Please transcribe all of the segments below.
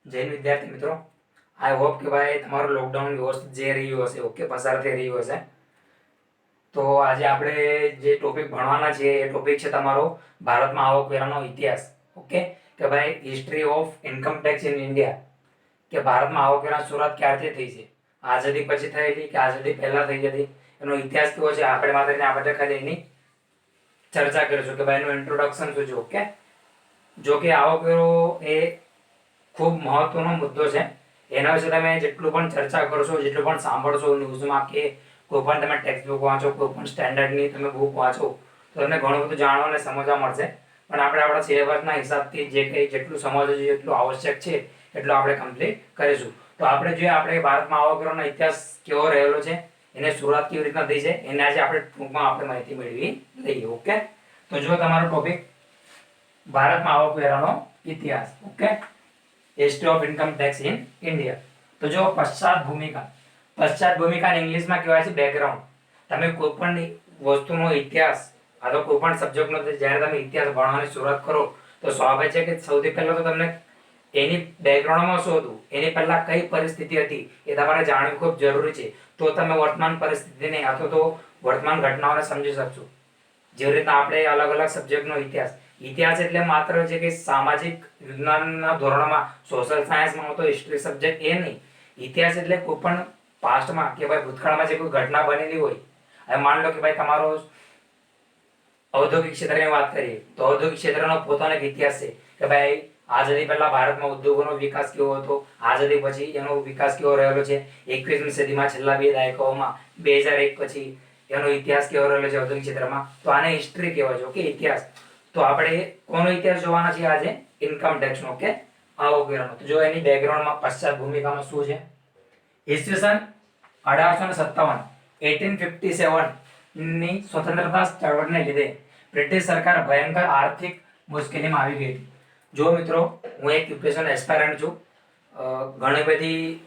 જૈન વિદ્યાર્થી મિત્રો, I hope કે ભાઈ તમારું લોકડાઉન વ્યવસ્થિત જઈ રહ્યું હશે, ઓકે, પસાર થઈ રહ્યું હશે. તો આજે આપણે જે ટોપિક ભણવાના છીએ એ ટોપિક છે તમારો ભારતમાં આવકવેરાનો ઇતિહાસ. ઓકે, કે ભાઈ history of income tax in India, કે ભારતમાં આવકવેરાની શરૂઆત ક્યારથી થઈ છે, આઝાદી પછી થયેલી કે આઝાદી પહેલા થઈ હતી, એનો ઇતિહાસ કેવો છે, આપણે આપણે ખાલી એની ચર્ચા કરીશું કે ભાઈ એનું ઇન્ટ્રોડક્શન શું છે. ઓકે, જો કે આવકવેરો એ ખૂબ મહત્વનો મુદ્દો છે. એના વિશે તમે જેટલું પણ ચર્ચા કરશો, જેટલું પણ સાંભળશો ન્યૂઝમાં, કે કોઈ પણ તમે ટેક્સ્ટ બુક વાંચો, કોઈ પણ સ્ટેન્ડર્ડની તમે બુક વાંચો, તો તમને ઘણું બધું જાણવા અને સમજવા મળશે. પણ આપણે આપણા સિલેબસના હિસાબથી જે કંઈ જેટલું સમજવું જોઈએ, એટલું આવશ્યક છે, એટલું આપણે કમ્પ્લીટ કરીશું. તો આપણે જોઈએ આપણે ભારતમાં આવકવેરાનો ઇતિહાસ કેવો રહેલો છે, એને શરૂઆત કેવી રીતના થઈ છે, એને આજે આપણે ટૂંકમાં આપણે માહિતી મેળવી લઈએ. ઓકે, તો જો તમારો ટોપિક ભારતમાં આવકવેરાનો ઇતિહાસ. Okay, history of income tax in India. તો જો પશ્ચાત ભૂમિકા ઇંગ્લિશમાં કહેવાય છે બેકગ્રાઉન્ડ. તમે કોઈ પણ વસ્તુનો ઇતિહાસ અથવા કોઈ પણ સબ્જેક્ટનો જ્યારે તમે ઇતિહાસ ભણવાની શરૂઆત કરો તો સ્વાભાવિક છે કે સૌથી પહેલા તો તમને એની બેકગ્રાઉન્ડમાં શું હતું, એની પહેલા કઈ પરિસ્થિતિ હતી એ તમારે જાણવું ખૂબ જરૂરી છે. તો તમે વર્તમાન પરિસ્થિતિને અથવા તો વર્તમાન ઘટનાઓને સમજી શકશો. જેવી રીતના આપણે અલગ અલગ સબ્જેક્ટનો ઇતિહાસ એટલે માત્ર જે કે સામાજિક વિજ્ઞાનના ધોરણમાં સોશિયલ સાયન્સમાં આવતો હિસ્ટ્રી સબ્જેક્ટ એ નહીં. ઇતિહાસ એટલે કોઈ પણ પાસ્ટમાં કે ભાઈ ભૂતકાળમાં જે કોઈ ઘટના બનેલી હોય. હવે માની લો કે ભાઈ તમારો ઔદ્યોગિક ક્ષેત્રની વાત કરીએ તો ઔદ્યોગિક ક્ષેત્રનો પોતાનો એક ઇતિહાસ છે કે ભાઈ આઝાદી પહેલા ભારતમાં ઉદ્યોગોનો વિકાસ કેવો હતો, આઝાદી પછી એનો વિકાસ કેવો રહેલો છે, 21મી સદીમાં છેલ્લા 2 દાયકાઓમાં 2001 પછી એનો ઇતિહાસ કેવો રહેલો છે ઔદ્યોગિક ક્ષેત્રમાં. તો આને હિસ્ટ્રી કહેવાય છે. ઓકે, ઇતિહાસ. તો આપણે કોનો ઇતિહાસ જોવાના છે આજે? ઇન્કમ ટેક્સનો. ઓકે, આવકવેરાનો. તો જો એની બેકગ્રાઉન્ડમાં પશ્ચાત ભૂમિકામાં શું છે, ઈસવીસન 1857 1857 ની સ્વતંત્રતા ચળવળને લીધે બ્રિટિશ સરકાર ભયંકર આર્થિક મુશ્કેલીમાં આવી ગઈ હતી. જો મિત્રો, હું એક યુપીએસસીનો એસ્પાયરન્ટ છું. ઘણી બધી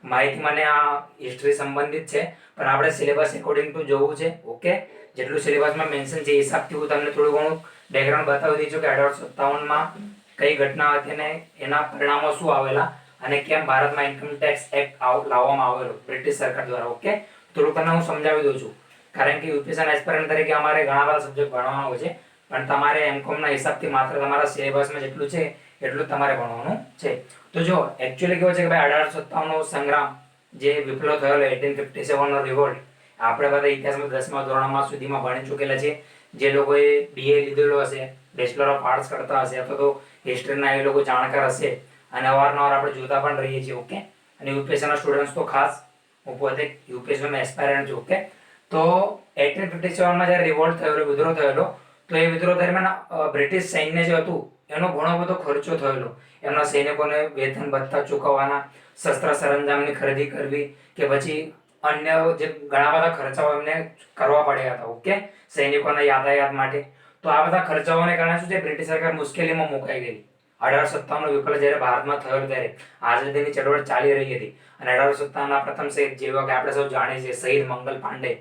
માહિતી મને આ હિસ્ટ્રી સંબંધિત છે, પણ આપણે સિલેબસ એકોર્ડિંગ ટુ જોવું છે. ઓકે, જેટલું સિલેબસમાં મેન્શન છે એ હિસાબથી હું તમને થોડું ઘણું બેકગ્રાઉન્ડ બતાવી દઈશું કે 1857માં કઈ ઘટના હતી અને એના પરિણામો શું આવેલા અને કેમ ભારતમાં ઇન્કમ ટેક્સ એક્ટ લાવવામાં આવેલો બ્રિટિશ સરકાર દ્વારા. ઓકે, થોડુંક તમને હું સમજાવી દઉં છું, કારણ કે યુપીએસસી એસ્પાયરન્ટ તરીકે અમારે ઘણા બધા સબ્જેક્ટ ભણવાના હોય છે, પણ તમારે એમકોમના હિસાબથી માત્ર તમારા સિલેબસમાં જેટલું છે એટલું તમારે ભણવાનું છે. તો જો એકચ્યુઅલી કેવું છે કે ભાઈ 1857નો સંગ્રામ, જે વિપ્લવ થયેલો 1857નો રિવોલ્ટ, આપણે બધા ઇતિહાસમાં 10મા ધોરણમાં સુધીમાં ભણી ચૂકેલા છે. જે લોકોએ બીએ લીધેલો હશે, બેચલર ઓફ આર્ટ્સ કરતા હશે અથવા તો હિસ્ટ્રીના એ લોકો જાણકાર હશે અને અવારનવાર આપણે જોતા પણ રહીએ છીએ. ઓકે, અને યુપીએસસીના સ્ટુડન્ટ્સ તો ખાસ, હું પોતે યુપીએસસીનો એસ્પાયરન્ટ છું. ઓકે, તો 1857માં જ્યારે રિવોલ્ટ થયેલો, વિદ્રોહ થયેલો, તો એ વિદ્રોહ દરમિયાન બ્રિટિશ સૈન્ય જે હતું એનો ઘણો બધો ખર્ચો થયેલો. એમના સૈનિકોને વેતન ભથ્થા ચૂકવવાના, શસ્ત્ર સરંજામની ખરીદી કરવી, કે પછી અન્ય જે ઘણા બધા ખર્ચાઓ એમને કરવા પડ્યા હતા. ઓકે, સૈનિકોના યાતાયાત માટે. તો આ બધા ખર્ચાઓને કારણે શું છે, બ્રિટિશ સરકાર મુશ્કેલીમાં મુકાઈ ગઈ. 1857નો વિપ્લવ જ્યારે ભારતમાં થયો ત્યારે આઝાદીની ચળવળ ચાલી રહી હતી અને 1857ના પ્રથમ શહીદ, જેવા કે આપણે સૌ જાણીએ છીએ, શહીદ મંગલ પાંડે.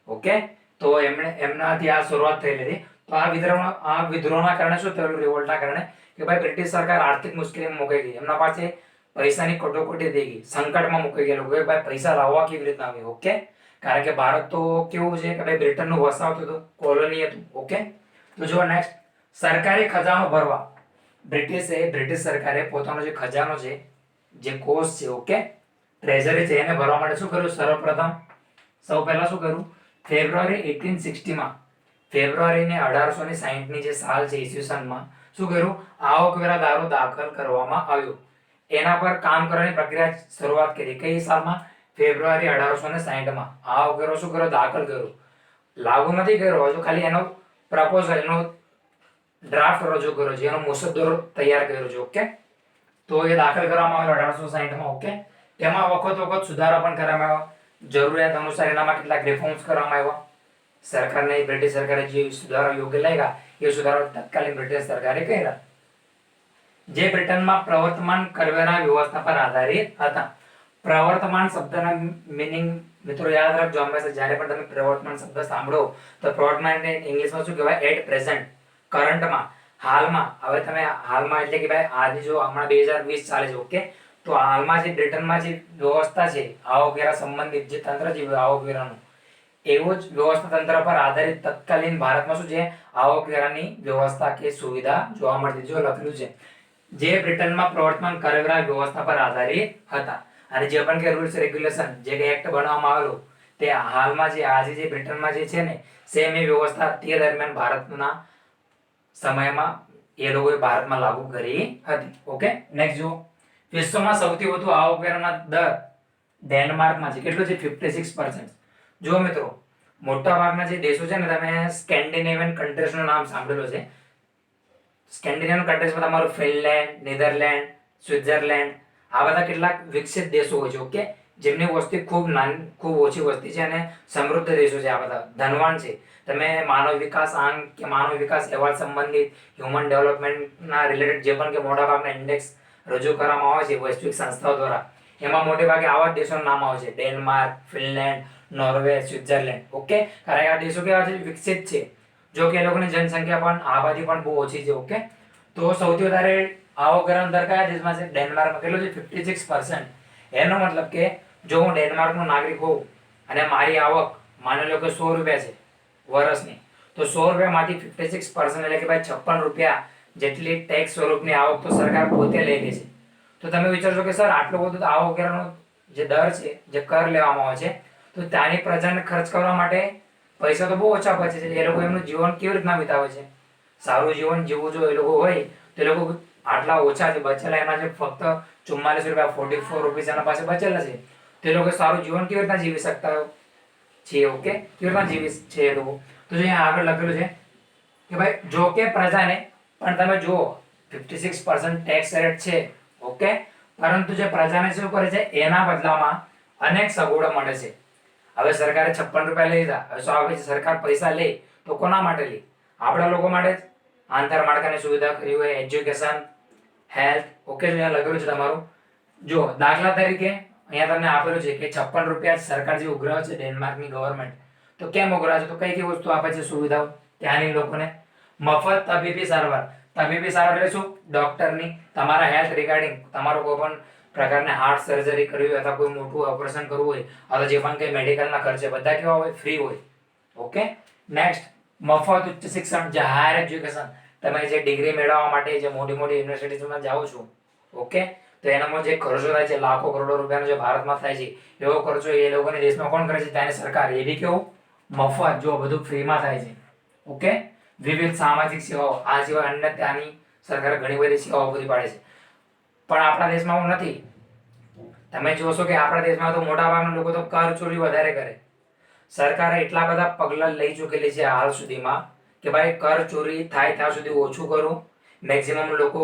ઓકે, તો એમનાથી આ શરૂઆત થયેલી હતી. તો આ વિદ્રોહના કારણે શું થયેલું, રિવોલ્ટના કારણે, કે ભાઈ બ્રિટિશ સરકાર આર્થિક મુશ્કેલીમાં મુકાઈ ગઈ. એમના પાસે પૈસાની કટોકટી થઈ ગઈ, સંકટમાં મુકાઈ ગયેલું કે ભાઈ પૈસા લાવવા કેવી રીતના આવે. ઓકે, કારણ કે ભારત તો કેવું છે કે ભાઈ બ્રિટનનું વસાવતું હતું, કોલોની હતું. ઓકે, તો જો નેક્સ્ટ, સરકારી ખજાનો ભરવા. બ્રિટિશ સરકારે પોતાનો જે ખજાનો છે, જે કોષ છે, ઓકે, ટ્રેઝરી છે, એને ભરવા માટે શું કર્યું? સૌ પહેલા શું કર્યું? ફેબ્રુઆરી 1860માં, ફેબ્રુઆરીને 1860ની જે સાલ છે ઈસવીસનમાં, શું કર્યું? આવકવેરા ધારો દાખલ કરવામાં આવ્યો. એના પર કામ કરવાની પ્રક્રિયા શરૂઆત કરી. કઈ સાલમાં? ફેબ્રુઆરી 1860માં આવકવેરો શું કર્યો? દાખલ કર્યો. લાગુ નથી કર્યો હજુ, ખાલી એનો પ્રપોઝલ, એનો ડ્રાફ્ટ રજૂ કર્યો છે, એનો મુસદ્દો તૈયાર કર્યો છે. ઓકે, તો એ દાખલ કરવામાં આવ્યો 1860માં. ઓકે, તેમાં વખત સુધારા પણ કરવામાં આવ્યા. જરૂરિયાત અનુસાર એનામાં કેટલાક રિફોર્મ્સ કરવામાં આવ્યા. સરકારને, બ્રિટિશ સરકારે જે સુધારા યોગ્ય લાગ્યા એ સુધારા તત્કાલીન બ્રિટિશ સરકારે કર્યા, જે બ્રિટનમાં પ્રવર્તમાન કરવેરા વ્યવસ્થા પર આધારિત હતા. પ્રવર્તમાન શબ્દના મીનિંગ મિત્રો યાદ રાખજો હંમેશા, જ્યારે પણ તમે પ્રવર્તમાન શબ્દ સાંભળો તો પ્રવર્તમાન ઇંગ્લિશમાં શું કહેવાય? એટ પ્રેઝન્ટ, કરંટમાં, હાલમાં હવે તમે હાલમાં એટલે કે ભાઈ આજે જો હમણાં 2020 ચાલે છે, ઓકે, તો હાલમાં જે બ્રિટનમાં જે વ્યવસ્થા છે આવકવેરા સંબંધિત જે તંત્ર છે આવકવેરાનું, એવું જ વ્યવસ્થા તંત્ર પર આધારિત તત્કાલીન ભારતમાં શું છે આવકવેરાની વ્યવસ્થા કે સુવિધા જોવા મળતી. જો લખેલું છે જે બ્રિટનમાં પ્રવર્તમાન કરવેરા વ્યવસ્થા પર આધારિત હતા, અને જે પણ કે રૂલ્સ રેગ્યુલેશન જે કે એક્ટ બનાવવામાં આવેલો તે હાલમાં જે આજે જે બ્રિટનમાં જે છે ને સેમ એ વ્યવસ્થા તે દરમિયાન ભારતના સમયમાં એ લોકોએ ભારતમાં લાગુ કરી હતી. ઓકે, નેક્સ્ટ જુઓ, વિશ્વમાં સૌથી વધુ આવકવેરાના દર ડેનમાર્કમાં છે. કેટલું છે? 56%. જો મિત્રો, મોટા ભાગના જે દેશો છે ને, તમે સ્કેન્ડિનેવિયન કન્ટ્રીઝનું નામ સાંભળેલું છે. સ્કેન્ડિનેવિયન કન્ટ્રીઝમાં તમારું ફિનલેન્ડ, નેધરલેન્ડ, સ્વિટ્ઝરલેન્ડ, આ બધા કેટલાક વિકસિત દેશો હોય છે. ઓકે, જેમની વસ્તી ખૂબ નાની, ખૂબ ઓછી વસ્તી છે અને સમૃદ્ધ દેશો છે. આ બધા ધનવાન છે. તમે માનવ વિકાસ આંક કે માનવ વિકાસ અહેવાલ સંબંધિત હ્યુમન ડેવલપમેન્ટના રિલેટેડ જે પણ કે મોટા ભાગના ઇન્ડેક્સ રજૂ કરવામાં આવે છે વૈશ્વિક સંસ્થાઓ દ્વારા, એમાં મોટે ભાગે આવા જ દેશોનું નામ આવે છે: Denmark, Finland, Norway, Switzerland. Okay, કારણ કે આ દેશો કેવા છે? વિકસિત છે. જો કે એ લોકોની જનસંખ્યા પણ આબાદી પણ બહુ ઓછી છે. ઓકે, તો સૌથી વધારે આવકવેરાનો દર કયા દેશમાં છે? ડેનમાર્કમાં. કેટલો છે? 56%. એનો મતલબ કે જો હું ડેનમાર્કનો નાગરિક હોઉં અને મારી આવક માની લો કે 100 રૂપિયા છે વર્ષની, તો 100 રૂપિયામાંથી 56% એટલે કે ભાઈ 56 રૂપિયા જેટલી ટેક્સ સ્વરૂપની આવક તો સરકાર પોતે લઈ લે છે. તો તમે વિચારશો કે સર આટલો બધો તો આવકવેરાનો જે દર છે, જે કર લેવામાં આવે છે, તો ત્યાંની પ્રજાને ખર્ચ કરવા માટે પૈસા તો બહુ ઓછા બચે છે. એ લોકો એમનું જીવન કેવી રીતના વિતાવે છે? સારું જીવન જીવવું જો એ લોકો હોય તો એ લોકો આટલા ઓછા જે બચેલા એના જે ફક્ત 44 રૂપિયા 44 રૂપીસ એના પાસે બચેલા છે, તો એ લોકો સારું જીવન કેવી રીતના જીવી શકતા છે? ઓકે, કેવી રીતના જીવી છે એ લોકો? તો જો અહીંયા આગળ લખેલું છે કે ભાઈ જો કે પ્રજાને, પણ તમે જુઓ 56% ટેક્સ રેટ છે, ઓકે, પરંતુ જે પ્રજાને શું કરે છે એના બદલામાં અનેક સગવડો મળે છે. હવે સરકારે 56 રૂપિયા લઈ લીધા, હવે શું આવે છે? સરકાર પૈસા લે તો કોના માટે લે? આપણા લોકો માટે જ. આંતરમાળખાની સુવિધા કરી હોય, એજ્યુકેશન, હેલ્થ. ઓકે, અહીંયા લખેલું છે તમારું. જો દાખલા તરીકે અહીંયા તમને આપેલું છે કે 56 રૂપિયા સરકાર જે ઉઘરાવે છે ડેનમાર્કની ગવર્મેન્ટ, તો કેમ ઉઘરાવે છે? તો કઈ કઈ વસ્તુ આપે છે સુવિધાઓ ત્યાંની લોકોને? મફત તબીબી સારવાર. તબીબી સારવાર એટલે શું? ડોક્ટરની તમારા હેલ્થ રિગાર્ડિંગ, તમારો કોઈ પણ પ્રકારની હાર્ટ સર્જરી કરવી હોય અથવા કોઈ મોટું ઓપરેશન કરવું હોય અથવા જે પણ કંઈ મેડિકલના ખર્ચે બધા કેવા હોય? ફ્રી હોય. ઓકે, નેક્સ્ટ, મફત ઉચ્ચ શિક્ષણ, જે હાયર એજ્યુકેશન. તમે જે ડિગ્રી મેળવવા માટે જે મોટી મોટી યુનિવર્સિટીઝમાં જાઓ છો, ઓકે, તો એનામાં જે ખર્ચો થાય છે લાખો કરોડો રૂપિયાનો જે ભારતમાં થાય છે, એવો ખર્ચો એ લોકોની દેશમાં કોણ કરે છે? ત્યાંની સરકાર. એ બી કેવું? મફત. જો બધું ફ્રીમાં થાય છે. ઓકે, વિવિધ સામાજિક સેવાઓ, આ સિવાય અન્ય ત્યાંની સરકાર ઘણી બધી સેવાઓ પૂરી પાડે છે. પણ આપણા દેશમાં એવું નથી. તમે જોશો કે આપણા દેશમાં તો મોટાભાગના લોકો તો કર ચોરી વધારે કરે. સરકારે એટલા બધા પગલાં લઈ ચૂકેલી છે હાલ સુધીમાં કે ભાઈ કર ચોરી થાય ત્યાં સુધી ઓછું કરવું, મેક્સિમમ લોકો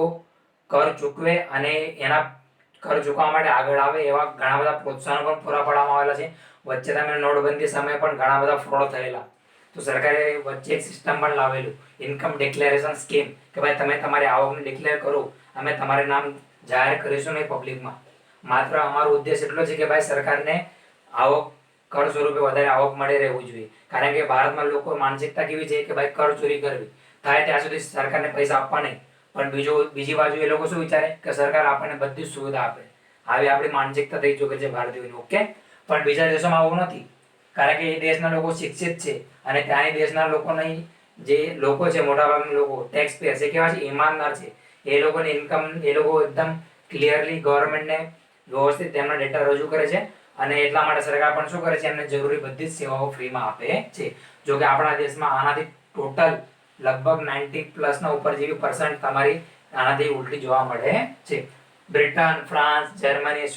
કર ચૂકવે અને એના કર ચૂકવવા માટે આગળ આવે એવા ઘણા બધા પ્રોત્સાહનો પણ પૂરા પાડવામાં આવેલા છે. વચ્ચે તમે નોટબંધી સમયે પણ ઘણા બધા ફ્રોડ થયેલા, તો સરકારે વચ્ચે એક સિસ્ટમ પણ લાવેલું, ઇન્કમ ડિક્લેરેશન સ્કીમ, કે ભાઈ તમે તમારી આવકને ડિક્લેર કરો, અમે તમારે નામ જાહેર કરીશું નહીં પબ્લિકમાં. માત્ર અમારો ઉદ્દેશ એટલો છે કે ભાઈ સરકારને આવક કર સ્વરૂપે વધારે આવક મળી રહેવું જોઈએ. કારણ કે ભારતમાં લોકો માનસિકતા કેવી છે કે ભાઈ કર ચોરી કરવી, થાય ત્યાં સુધી સરકારને પૈસા આપવા નહીં. પણ બીજી બાજુ એ લોકો શું વિચારે કે સરકાર આપણને બધી જ સુવિધા આપે. આવી આપણી માનસિકતા થઈ ચૂકી છે ભારતીયોની. ઓકે, પણ બીજા દેશોમાં આવું નથી. કારણ કે એ દેશના લોકો શિક્ષિત છે અને ત્યાંની દેશના લોકોની જે લોકો છે, મોટાભાગના લોકો ટેક્સ પેયર્સ, એ કેવા છે? ઈમાનદાર છે. એ લોકોની ઇન્કમ એ લોકો એકદમ ક્લિયરલી ગવર્મેન્ટને વ્યવસ્થિત તેમના ડેટા રજૂ કરે છે અને એટલા માટે સરકાર પણ શું કરે છે? એમને જરૂરી બધી જ સેવાઓ ફ્રીમાં આપે છે. જો કે આપણા દેશમાં આનાથી ટોટલ લગભગ 90+ ઉપર જેવી % તમારી આનાથી ઉલટી જોવા મળે છે. Britain, France, Germany,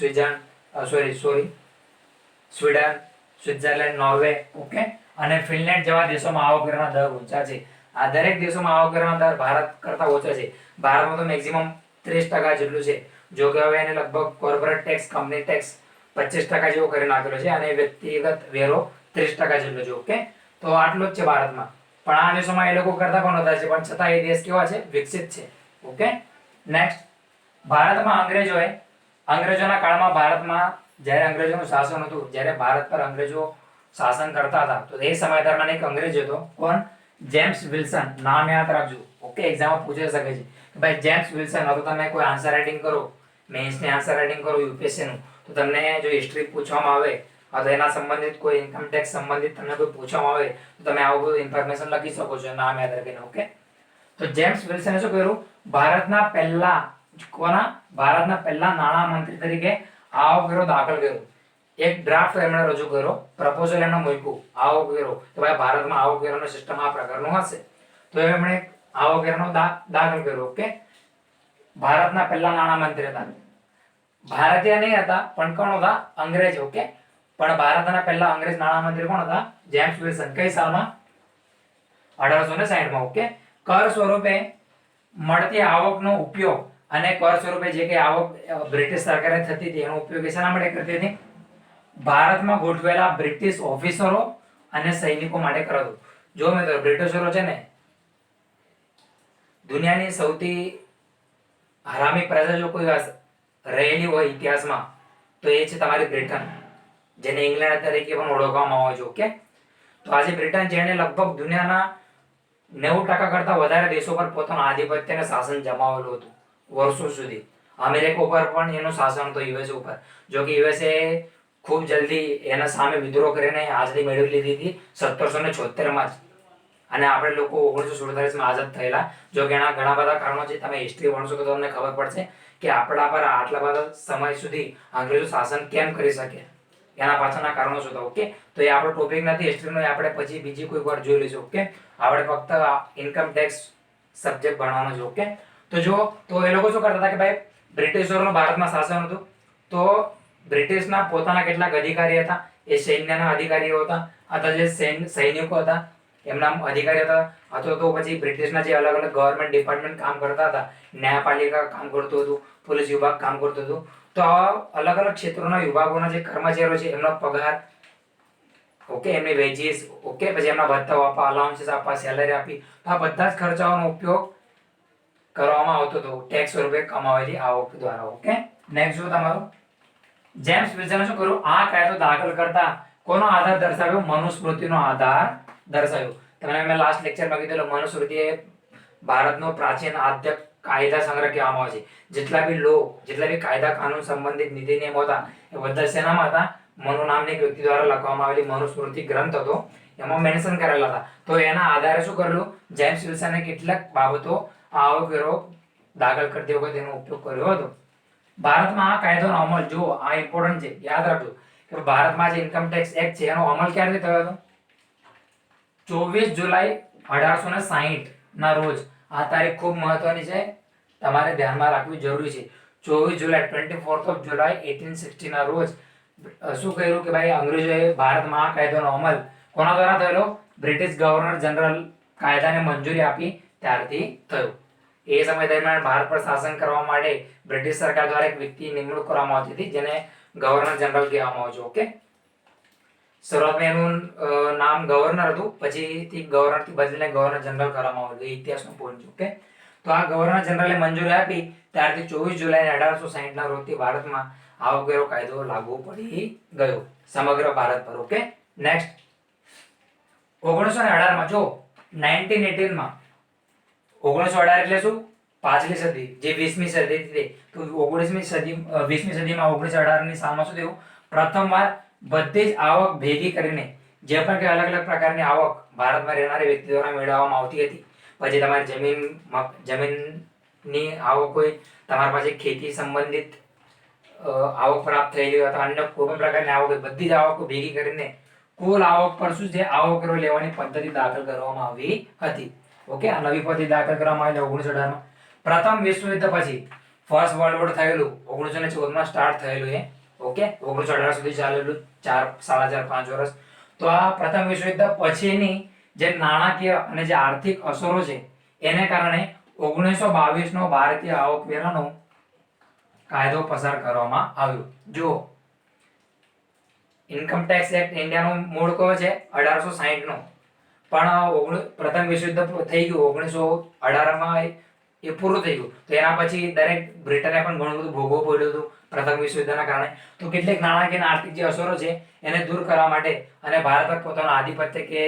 Sweden, Switzerland, Norway, okay, અને ફિનલેન્ડ જેવા દેશોમાં આવકવેરાના દર ઊંચા છે. આ દરેક દેશોમાં આવકવેરાના દર ભારત કરતા ઓછા છે. ભારતમાં તો મેક્સિમમ 30% જેટલું છે. જો કે હવે એને લગભગ કોર્પોરેટ ટેક્સ, કંપની ટેક્સ 25% જેવો કરી નાખેલો છે અને વ્યક્તિગત વેરો 30% જેટલો છે. ઓકે, તો આટલું જ છે ભારતમાં. પણ આ દેશોમાં એ લોકો કરતા પણ વધારે છે, પણ છતાં એ દેશ કેવા છે? વિકસિત છે. ઓકે, નેક્સ્ટ, ભારતમાં અંગ્રેજોના કાળમાં ભારતમાં જ્યારે અંગ્રેજોનું શાસન હતું, જ્યારે ભારત પર અંગ્રેજો શાસન કરતા હતા, તો એ સમય દરમિયાન એક અંગ્રેજ હતો. કોણ? જેમ્સ વિલ્સન નામ યાદ રાખજો. ઓકે, એક્ઝામમાં પૂછી શકે છે કે ભાઈ જેમ્સ વિલ્સન, અથવા તમે કોઈ આન્સર રાઇટિંગ કરો, મેન્સની આન્સર રાઇટિંગ કરો યુપીએસસી નું, તો તમને જો હિસ્ટ્રી પૂછવામાં આવે અથવા એના સંબંધિત કોઈ ઇન્કમ ટેક્સ સંબંધિત તમને કોઈ પૂછવામાં આવે તો તમે આવું બધું ઇન્ફોર્મેશન લખી શકો છો નામ યાદ રાખીને. ઓકે, તો જેમ્સ વિલ્સને શું કર્યું? ભારતના પહેલા નાણાં મંત્રી તરીકે આવકવેરો દાખલ કર્યો. એક ડ્રાફ્ટ એમણે રજૂ કર્યો, પ્રપોઝલ એમણે મૂક્યું આવકવેરો, તો ભાઈ ભારતમાં આવકવેરોનો સિસ્ટમ આ પ્રકારનું હશે. તો એમણે આવકવેરો દાખલ કર્યો. ઓકે, ભારતના પહેલા નાણાં મંત્રી હતા, ભારતીય નહીં હતા પણ કોણ હતા? અંગ્રેજ. ઓકે, પણ ભારતના પહેલા અંગ્રેજ નાણાં મંત્રી કોણ હતા? James Wilson. કઈ સાલમાં? 1860 માં. ઓકે, કર સ્વરૂપે મળતી આવકનો ઉપયોગ અને કર સ્વરૂપે જે કે આવક બ્રિટિશ સરકારે થતી હતી એનો ઉપયોગ શેના માટે કરતી હતી? ભારતમાં ગોઠવેલા બ્રિટિશ ઓફિસરો અને સૈનિકો માટે કરતો. જો મિત્રો, બ્રિટિશરો છે ને દુનિયાની સૌથી હરામી પ્રજા જો કોઈ રહેલી હોય ઇતિહાસમાં તો એ છે તમારી બ્રિટન, જેને ઇંગ્લેન્ડ તરીકે પણ ઓળખવામાં આવે છે. ઓકે, તો આજે બ્રિટન જેણે લગભગ દુનિયાના 90% કરતા વધારે દેશો પર પોતાનું આધિપત્ય અને શાસન જમાવેલું હતું વર્ષો સુધી. અમેરિકા ઉપર પણ એનું શાસન હતું, યુએસ ઉપર. જો કે યુએસએ ખૂબ જલ્દી એના સામે વિદ્રોહ કરીને આઝાદી મેળવી લીધી હતી 1776 માં જ, અને આપણે લોકો 1947 માં આઝાદ થયેલા. જો કે એના ઘણા બધા કારણો છે, તમે હિસ્ટ્રી ભણશો તો તમને ખબર પડશે કે આપણા પર આટલા બધા સમય સુધી અંગ્રેજો શાસન કેમ કરી શકે, એના પાછળના કારણો શું હતા. ઓકે, તો એ આપણો ટોપિક નથી હિસ્ટ્રીનો, એ આપણે પછી બીજી કોઈ વાર જોઈ લઈશું. ઓકે, આપણે ફક્ત ઇન્કમ ટેક્સ સબ્જેક્ટ ભણવાનો છે. ઓકે, તો જો તો એ લોકો શું કરતા હતા કે ભાઈ બ્રિટિશરોનું ભારતમાં શાસન હતું, તો બ્રિટિશના પોતાના કેટલાક અધિકારી હતા, એ સૈન્યના અધિકારીઓ હતા, અથવા જે સૈનિકો હતા એમના અધિકારી હતા, અથવા તો પછી બ્રિટિશના જે અલગ અલગ ગવર્મેન્ટ ડિપાર્ટમેન્ટ કામ કરતા હતા, ન્યાયપાલિકા કામ કરતું હતું, પોલીસ વિભાગ કામ કરતું હતું. તો આ અલગ અલગ ક્ષેત્રોના વિભાગોના જે કર્મચારીઓ છે એમનો પગાર, ઓકે, એમની વેજીસ, ઓકે, પછી એમના ભથ્થા આપવા, અલાઉન્સીસ આપવા, સેલરી આપી, તો આ બધા જ ખર્ચાઓનો ઉપયોગ કરવામાં આવતો હતો ટેક્સ સ્વરૂપે કમાવેલી આવક દ્વારા. ઓકે, નેક્સ્ટ જો તમારું જેમ્સ વિલ્સને શું કર્યું? આ કાયદો દાખલ કરતા કોનો આધાર દર્શાવ્યો? મનુસ્મૃતિનો આધાર દર્શાવ્યો. તમને મેં લાસ્ટ લેક્ચરમાં કીધું મનુસ્મૃતિ એ ભારતનો પ્રાચીન આદ્ય કાયદા સંગ્રહ કહેવામાં આવે છે. જેટલા બી કાયદા કાનૂન સંબંધિત નીતિ નિયમો હતા એ બધા શેનામાં હતા? મનુ નામની વ્યક્તિ દ્વારા લખવામાં આવેલી મનુસ્મૃતિ ગ્રંથ હતો, એમાં મેન્શન કરેલા હતા. તો એના આધારે શું કરેલું? જેમ્સ વિલ્સને કેટલાક બાબતો આવકવેરો દાખલ કરતી વખતે એનો ઉપયોગ કર્યો હતો. ભારતમાં આ કાયદાનો અમલ, જો આ ઇમ્પોર્ટન્ટ છે, યાદ રાખજો કે ભારતમાં જે ઇન્કમ ટેક્સ એક્ટ છે એનો અમલ ક્યારે થયો હતો? 24 જુલાઈ 1860 ના રોજ. આ તારીખ ખૂબ મહત્વની છે, તમારે ધ્યાનમાં રાખવી જરૂરી છે. 24 જુલાઈ 24th જુલાઈ 1860 ના રોજ શું કહ્યું કે ભાઈ અંગ્રેજોએ ભારતમાં આ કાયદાનો અમલ કોના દ્વારા થયેલો? બ્રિટિશ ગવર્નર જનરલ કાયદાને મંજૂરી આપી ત્યારથી થયો. એ સમય દરમિયાન ભારત પર શાસન કરવા માટે બ્રિટિશ સરકાર દ્વારા એક વ્યક્તિ નિમણૂક કરવામાં આવતી હતી, જેને ગવર્નર જનરલ કહેવામાં આવે છે. ઓકે, શરૂઆતમાં એનું નામ ગવર્નર હતું, પછીથી ગવર્નરથી બદલીને ગવર્નર જનરલ કરવામાં આવ્યું. એ ઇતિહાસનો પોઈન્ટ છે. ઓકે, તો આ ગવર્નર જનરલે મંજૂરી આપી ત્યારથી 24 જુલાઈ 1860 ના રોજથી ભારતમાં આવકવેરો કાયદો લાગુ પડી ગયો સમગ્ર ભારત પર. ઓકે, નેક્સ્ટ 1918 માં, જો 1918 માં 1918 એટલે શું? પાછલી સદી, જે 20મી સદી હતી, તો 19મી સદી 20મી સદીમાં 1918 ની સાલમાં શું થયું? પ્રથમવાર બધી જ આવક ભેગી કરીને, જે પણ કે અલગ અલગ પ્રકારની આવક ભારતમાં રહેનારી વ્યક્તિ દ્વારા મેળવવામાં આવતી હતી, પછી તમારી જમીનની આવક હોય, તમારી પાસે ખેતી સંબંધિત આવક પ્રાપ્ત થયેલી હોય, અથવા અન્ય કોઈ પણ પ્રકારની આવક હોય, બધી જ આવકો ભેગી કરીને કુલ આવક પર શું છે? આવકવેરો લેવાની પદ્ધતિ દાખલ કરવામાં આવી હતી. ઓકે, આ નવી પદ્ધતિ દાખલ કરવામાં આવી 1918 માં. પ્રથમ વિશ્વયુદ્ધ પછી ફર્સ્ટ વર્લ્ડ વોર થયેલું 1914 માં સ્ટાર્ટ થયેલું એ. ઓકે, 1918 સુધી ચાલેલું 4.5 વર્ષ. તો આ પ્રથમ વિશ્વયુદ્ધ પછીની જે નાણાકીય અને જે આર્થિક અસરો છે એને કારણે 1922 નો ભારતીય આવકવેરાનો કાયદો પસાર કરવામાં આવ્યો. જો ઇન્કમ ટેક્સ એક્ટ ઇન્ડિયાનો મૂળ કયો છે? 1860 નો, પણ પ્રથમ વિશ્વયુદ્ધ થઈ ગયું 1918 માં, એ પૂરું થઈ ગયું. તો એના પછી દરેક બ્રિટને પણ ઘણું બધું ભોગવવું પડ્યું હતું પ્રથમ વિશ્વયુદ્ધના કારણે. તો કેટલીક નાણાકીય અને આર્થિક જે અસરો છે એને દૂર કરવા માટે અને ભારત પર પોતાનું આધિપત્ય કે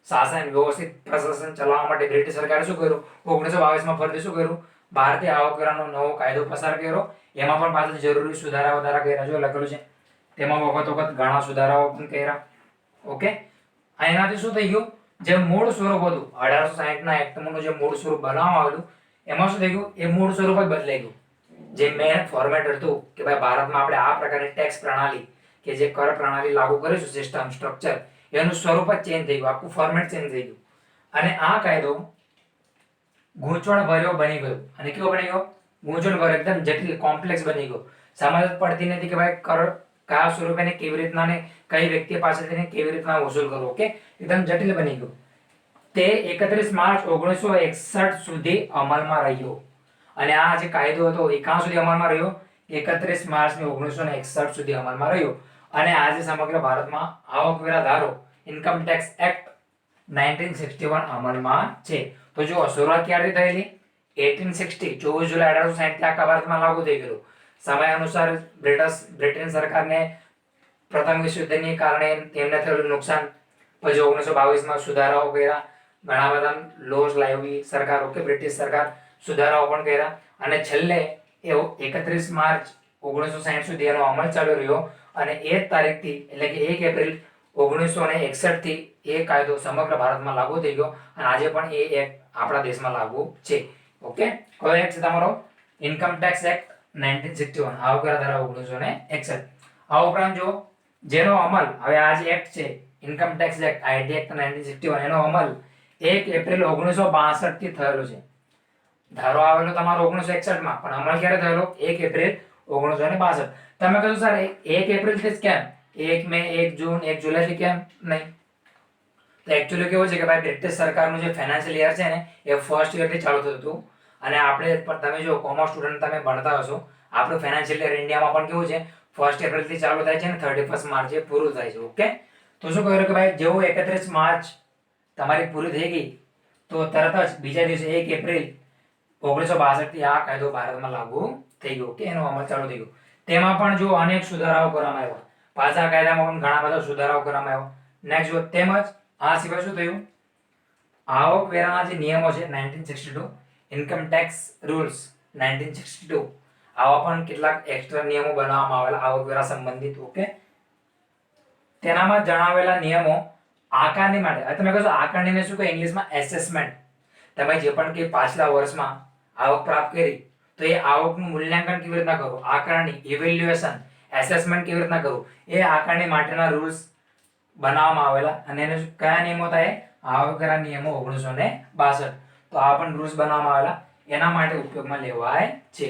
શાસન વ્યવસ્થિત પ્રશાસન ચલાવવા માટે બ્રિટિશ સરકારે શું કર્યું? 1922 ફરીથી શું કર્યું? ભારતીય આવકવેરાનો નવો કાયદો પસાર કર્યો. એમાં પણ પાછળ જરૂરી સુધારા વધારા કર્યા. જો લખેલું છે તેમાં વખત ઘણા સુધારાઓ પણ કર્યા. ઓકે, એનાથી શું થઈ ગયું? જે મૂળ સ્વરૂપ હતું 1860ના એક્ટનું જે મૂળ સ્વરૂપ બનાવવામાં આવ્યું એમાં શું થઈ ગયું? એ મૂળ સ્વરૂપ જ બદલાઈ ગયું. જે મેન ફોર્મેટ હતું કે ભાઈ ભારતમાં આપણે આ પ્રકારની ટેક્સ પ્રણાલી કે જે કર પ્રણાલી લાગુ કરીશું, સિસ્ટમ સ્ટ્રક્ચર, એનું સ્વરૂપ જ ચેન્જ થઈ ગયું, આખું ફોર્મેટ ચેન્જ થઈ ગયું. અને આ કાયદો ગૂંચવણભર્યો બની ગયો. અને કેવો બની ગયો? ગૂંચવણભર્યો, એકદમ જટિલ, કોમ્પ્લેક્સ બની ગયો. સમજ જ પડતી નથી કે ભાઈ કર કયા સ્વરૂપે ને કેવી રીતના ને કઈ વ્યક્તિ પાસેથી કેવી રીતના વસૂલ કરવો. ઓકે, એકદમ જટિલ બની ગયું. તે 31 માર્ચ 1961 સુધી અમલમાં રહ્યો. અને આ જે કાયદો હતો એ ક્યાં સુધી અમલમાં રહ્યો? 31 માર્ચ 1961 સુધી અમલમાં રહ્યો. અને આજે સમગ્ર ભારતમાં આવકવેરા ધારો ઇન્કમ ટેક્સ એક્ટ 1961 અમલમાં છે. તો જો શરૂઆત ક્યારથી થયેલી? 1860, 24 જુલાઈ 1860 થી આખા ભારતમાં લાગુ થઈ ગયું. સમય અનુસાર બ્રિટન સરકારને પ્રથમ વિશ્વયુદ્ધને કારણે તેમને થયેલું નુકસાન, પછી 1922માં સુધારાઓ કર્યા, ઘણા બધા લોસ લાવી સરકાર, ઓકે, બ્રિટિશ સરકાર સુધારાઓ પણ કર્યા. અને છેલ્લે એ 31 માર્ચ 1960 સુધી એનો અમલ ચાલુ રહ્યો. અને એ જ તારીખથી એટલે કે 1 એપ્રિલ 1961 થી એ કાયદો સમગ્ર ભારતમાં લાગુ થઈ ગયો. અને આજે પણ એ એક્ટ આપણા દેશમાં લાગુ છે. ઓકે, કયો એક્ટ છે તમારો? ઇન્કમ ટેક્સ એક્ટ 1961, આવકવેરા ધારા 1961. આ ઉપરાંત જો જેનો અમલ હવે આ જે એક્ટ છે income tax act IT act 1961, એનો અમલ 1 એપ્રિલ 1962 થી થયેલો છે. ધારો આવેલો તમારો 1961માં, પણ અમલ ક્યારે થયેલો? 1 એપ્રિલ 1962. તમે કહો સર 1 એપ્રિલ થી જ કેમ? 1 મે, 1 જૂન, 1 જુલાઈ થી કેમ નહીં? તો એકચ્યુઅલી કેવું છે કે ભાઈ બ્રિટિશ સરકારનું જે ફાઇનાન્શિયલ યર છે ને એ ફર્સ્ટ યર થી ચાલુ થતું હતું. અને આપણે પણ તમે જો કોમર્સ સ્ટુડન્ટ તમે ભણતા હશો, આપણું ફાઇનાન્શિયલ યર ઇન્ડિયામાં પણ કેવું છે? 1 એપ્રિલ થી ચાલુ થાય છે ને 31 માર્ચે પૂરું થાય છે. ઓકે, તો શું કહ્યું કે ભાઈ જેવું 31 માર્ચ તમારી પૂરી થઈ ગઈ તો તરત જ બીજા દિવસે 1 એપ્રિલ 1962 થી આ કાયદો ભારતમાં લાગુ થઈ ગયો. કે એનો અમલ ચાલુ થઈ ગયો. તેમાં પણ જો અનેક સુધારાઓ કરવામાં આવ્યા. પાછા કાયદામાં પણ ઘણા બધા સુધારાઓ કરવામાં આવ્યા. નેક્સ્ટ જો તેમજ આ સિવાય શું થયું? આવકવેરાના જે નિયમો છે 1962, ઇન્કમ ટેક્સ રૂલ્સ 1962, આવા પણ કેટલાક એક્સ્ટ્રા નિયમો બનાવવામાં આવેલા આવકવેરા સંબંધિત. ઓકે, તેનામાં જણાવેલા નિયમો આકારણી માટે, હવે તમે કહો છો આકારણીને શું કહે ઇંગ્લિશમાં? એસેસમેન્ટ. તમે જે પણ કે પાછલા વર્ષમાં આવક પ્રાપ્ત કરી તો એ આવકનું મૂલ્યાંકન કેવી રીતના કરવું, આકારણી, ઇવેલ્યુએશન, એસેસમેન્ટ કેવી રીતના કરવું, એ આકારણી માટેના રૂલ્સ બનાવવામાં આવેલા. અને એને કયા નિયમો થાય? આવકવેરા નિયમો 1962. તો આ પણ રૂલ્સ બનાવવામાં આવેલા, એના માટે ઉપયોગમાં લેવાય છે.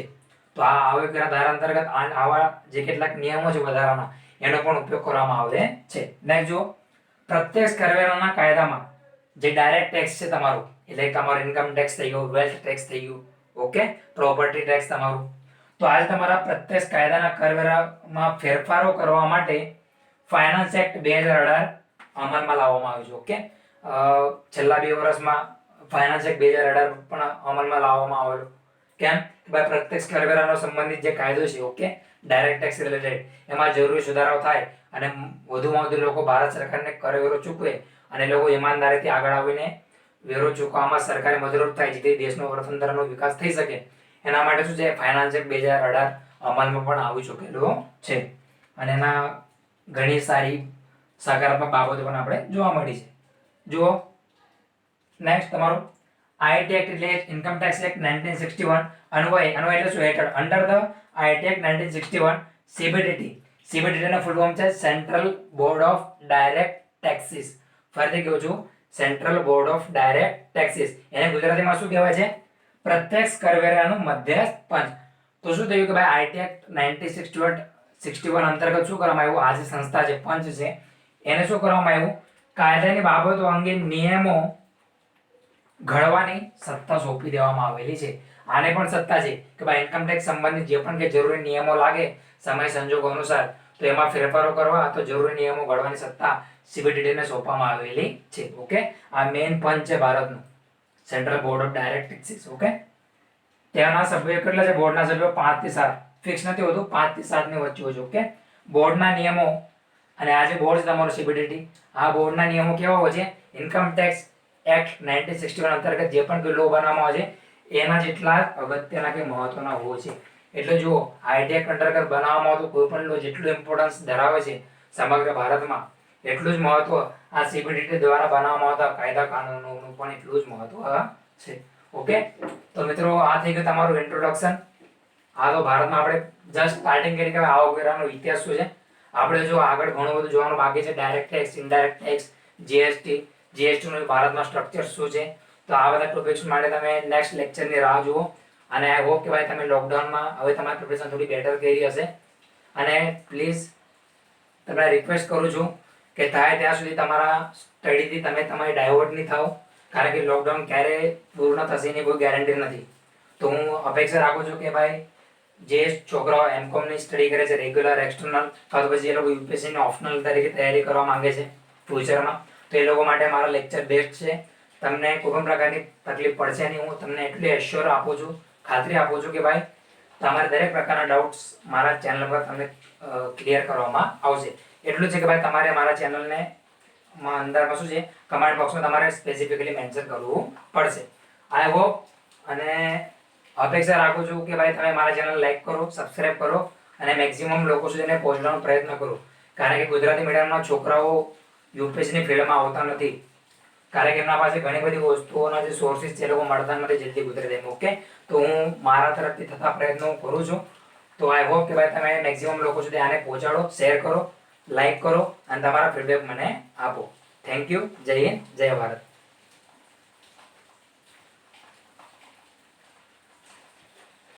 તો આ આવકવેરા ધારા અંતર્ગત આવા જે કેટલાક નિયમો છે વધારાના એનો પણ ઉપયોગ કરવામાં આવે છે. નેક્સ્ટ જો પ્રત્યક્ષ કરવેરાના કાયદામાં જે ડાયરેક્ટ ટેક્સ છે તમારું, એટલે તમારો ઇન્કમ ટેક્સ થઈ ગયો, વેલ્થ ટેક્સ થઈ ગયું, ઓકે, પ્રોપર્ટી ટેક્સ તમારું. તો આજે તમારા પ્રત્યક્ષ કાયદાના કરવેરામાં ફેરફારો કરવા માટે ફાઇનાન્સ એક્ટ 2018 અમલમાં લાવવામાં આવ્યું છે. ઓકે, છેલ્લા 2 વર્ષમાં ફાઇનાન્સ એક્ટ 2018 પણ અમલમાં લાવવામાં આવેલો. કેમ? ભાઈ પ્રત્યક્ષ કરવેરાનો સંબંધિત જે કાયદો છે, ઓકે, ડાયરેક્ટ ટેક્સ રિલેટેડ, એમાં જરૂરી સુધારાઓ થાય અને વધુમાં વધુ લોકો ભારત સરકારને કરવેરો ચૂકવે અને લોકો ઈમાનદારીથી આગળ આવીને વેરો ચૂકવવામાં સરકારે મદદરૂપ થાય, જેથી દેશનો અર્થતંત્રનો વિકાસ થઈ શકે. એના માટે શું છે? ફાઇનાન્સ એક્ટ 2018 અમલમાં પણ આવી ચૂકેલો છે. અને એના ઘણી સારી સકારાત્મક બાબતો પણ આપણે જોવા મળી છે. જુઓ નેક્સ્ટ તમારો આઈટી એક્ટ એટલે ઇન્કમ ટેક્સ એક્ટ 1961 અન્વય એટલે શું? હેઠળ under the IT act 1961 CBDT નો ફૂલ ફોર્મ છે central board of direct taxes. ફરીથી કહું છું, central board of direct taxes. એને ગુજરાતીમાં શું કહેવાય છે? પ્રત્યક્ષ કરવેરાનું મધ્યસ્થ પંચ. તો શું થયું કે ભાઈ આઈટી એક્ટ 1961 અંતર્ગત શું કરવામાં આવ્યું? આ જે સંસ્થા છે, પંચ છે, એને શું કરવામાં આવ્યું? કાયદાની બાબતો અંગે નિયમો ઘડવાની સત્તા સોંપી દેવામાં આવેલી છે. આને પણ સત્તા છે કે ભાઈ ઇન્કમ ટેક્સ સંબંધિત જે પણ કે જરૂરી નિયમો લાગે સમય સંજોગો અનુસાર તો એમાં ફેરફારો કરવા તો જરૂરી નિયમો ઘડવાની સત્તા સીબીડીટી ને સોંપવામાં આવેલી છે. ઓકે, આ મેઇન પંચ છે ભારતનું, central board of direct taxes. Okay, તેના સભ્યો કેટલા છે? બોર્ડના સભ્યો 5 થી 7, ફિક્સ નથી હોતું, 5 થી 7 ની વચ્ચે હોય છે. ઓકે, બોર્ડના નિયમો અને આ જે બોર્ડ છે તમારું CBDT, આ બોર્ડના નિયમો કેવા હોય છે? ઇન્કમ ટેક્સ એક્ટ 1961 અંતર્ગત જે પણ લો બનાવવામાં આવે છે એના જેટલા અગત્યના કે મહત્વના હોય છે. એટલે જુઓ, આઈટી એક્ટ અંતર્ગત બનાવવામાં આવતો કોઈ પણ લો જેટલું ઇમ્પોર્ટન્સ ધરાવે છે સમગ્ર ભારતમાં, એટલું જ મહત્વ આ CBDT દ્વારા બનાવવામાં આવતા કાયદા કાનૂનોનું પણ એટલું જ મહત્વ છે. ઓકે, તો મિત્રો આ થઈ ગયું તમારું ઇન્ટ્રોડક્શન. આ તો ભારતમાં આપણે જસ્ટ સ્ટાર્ટિંગ કરી કે આવકવેરાનો ઇતિહાસ શું છે. આપણે જો આગળ ઘણું બધું જોવાનું બાકી છે, direct tax, indirect tax, GST નું ભારતમાં સ્ટ્રક્ચર શું છે. તો આ બધા ટોપિક્સ માટે તમે નેક્સ્ટ લેક્ચરની રાહ જુઓ. અને આઈ હોપ કે ભાઈ તમે લોકડાઉનમાં હવે તમારી પ્રિપરેશન થોડી બેટર કરી હશે. અને પ્લીઝ તમને રિક્વેસ્ટ કરું છું કે થાય ત્યાં સુધી તમારા સ્ટડીથી તમે તમારી ડાયવર્ટ નહીં થાઓ, કારણ કે લોકડાઉન ક્યારે પૂર્ણ થશે એની કોઈ ગેરંટી નથી. તો હું અપેક્ષા રાખું છું કે ભાઈ જે છોકરાઓ એમકોમની સ્ટડી કરે છે રેગ્યુલર એક્સટર્નલ અથવા તો પછી એ લોકો યુપીએસસીની ઓપ્શનલ તરીકે તૈયારી કરવા માંગે છે ફ્યુચરમાં, તો એ લોકો માટે મારા લેક્ચર બેસ્ટ છે. તમને કોઈ પણ પ્રકારની તકલીફ પડશે નહીં. હું તમને એટલી એશ્યોર આપું છું, ખાતરી આપું છું કે ભાઈ તમારે દરેક પ્રકારના ડાઉટ્સ મારા ચેનલ પર તમને ક્લિયર કરવામાં આવશે. એટલું છે કે ભાઈ તમારે મારા ચેનલને અંદરમાં શું છે, કમેન્ટ બોક્સમાં તમારે સ્પેસિફિકલી મેન્શન કરવું પડશે. આઈ હોપ અને અપેક્ષા રાખું છું કે ભાઈ તમે મારા ચેનલ લાઈક કરો, સબસ્ક્રાઇબ કરો અને મેક્સિમમ લોકો સુધી એને પહોંચવાનો પ્રયત્ન કરો. કારણ કે ગુજરાતી મીડિયમના છોકરાઓ યુપીએસસીની ફિલ્ડમાં આવતા નથી, કારણ કે એમના પાસે ઘણી બધી વસ્તુઓના જે સોર્સિસ છે એ લોકો મળતા નથી જલ્દી ગુજરાતીમાં. ઓકે, તો હું મારા તરફથી થતા પ્રયત્નો કરું છું. તો આઈ હોપ કે ભાઈ તમે મેક્સિમમ લોકો સુધી આને પહોંચાડો, શેર કરો, લાઈક કરો અને તમારા ફીડબેક મને આપો. Thank you. જય હિન્દ, જય ભારત.